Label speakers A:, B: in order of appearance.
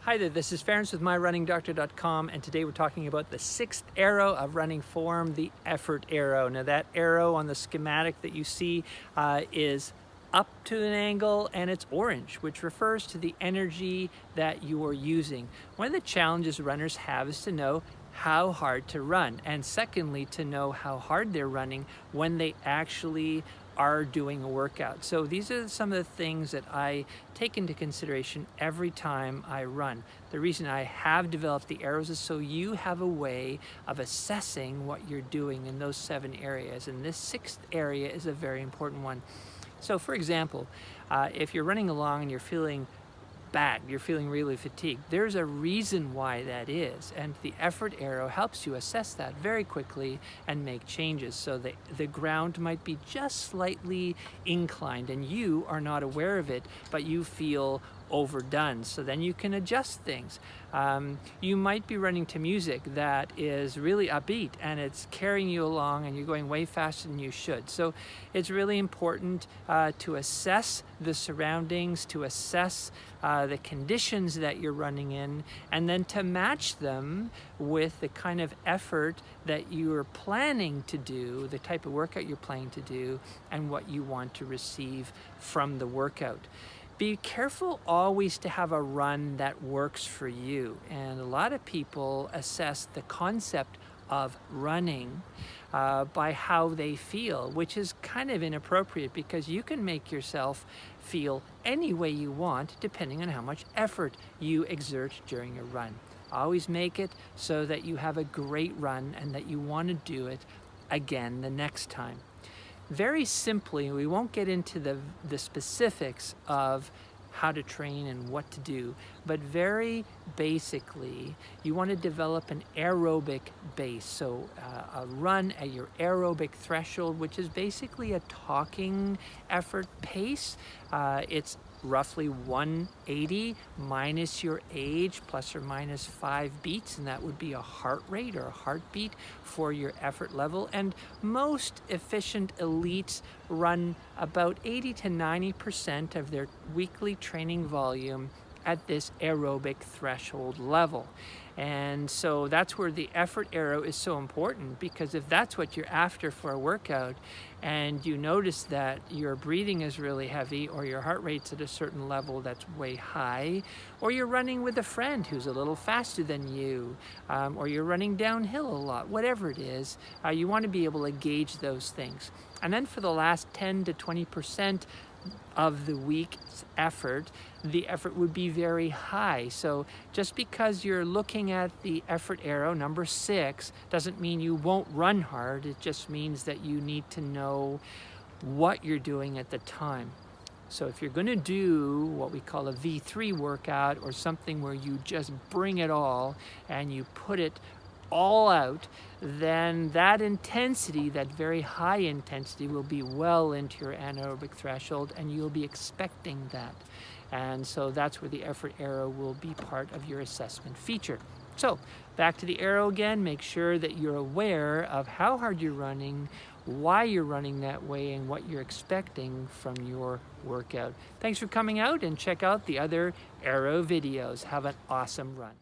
A: Hi there, this is Ferenc with MyRunningDoctor.com, and today we're talking about the sixth arrow of running form, the effort arrow. Now that arrow on the schematic that you see is up to an angle, and it's orange, which refers to the energy that you are using. One of the challenges runners have is to know how hard to run, and secondly, to know how hard they're running when they actually are doing a workout. So these are some of the things that I take into consideration every time I run. The reason I have developed the arrows is so you have a way of assessing what you're doing in those 7 areas, and this 6th area is a very important one. So for example, if you're running along and you're feeling bad, you're feeling really fatigued, there's a reason why that is, and the effort arrow helps you assess that very quickly and make changes. So the ground might be just slightly inclined and you are not aware of it, but you feel overdone, so then you can adjust things. You might be running to music that is really upbeat and it's carrying you along and you're going way faster than you should. So it's really important to assess the surroundings, to assess the conditions that you're running in, and then to match them with the kind of effort that you're planning to do, the type of workout you're planning to do, and what you want to receive from the workout. Be careful always to have a run that works for you. And a lot of people assess the concept of running by how they feel, which is kind of inappropriate because you can make yourself feel any way you want depending on how much effort you exert during a run. Always make it so that you have a great run and that you want to do it again the next time. Very simply, we won't get into the specifics of how to train and what to do, but very basically, you want to develop an aerobic base. So a run at your aerobic threshold, which is basically a talking effort pace. It's roughly 180 minus your age plus or minus 5 beats, and that would be a heart rate or a heartbeat for your effort level. And most efficient elites run about 80 to 90% of their weekly training volume at this aerobic threshold level. And so that's where the effort arrow is so important, because if that's what you're after for a workout and you notice that your breathing is really heavy or your heart rate's at a certain level that's way high, or you're running with a friend who's a little faster than you, or you're running downhill a lot, whatever it is, you want to be able to gauge those things. And then for the last 10 to 20% of the week's effort, the effort would be very high. So just because you're looking at the effort arrow, number 6, doesn't mean you won't run hard. It just means that you need to know what you're doing at the time. So if you're going to do what we call a V3 workout, or something where you just bring it all and you put it all out, then that intensity, that very high intensity, will be well into your anaerobic threshold, and you'll be expecting that. And so that's where the effort arrow will be part of your assessment feature. So back to the arrow again, make sure that you're aware of how hard you're running, why you're running that way, and what you're expecting from your workout. Thanks for coming out, and check out the other arrow videos. Have an awesome run.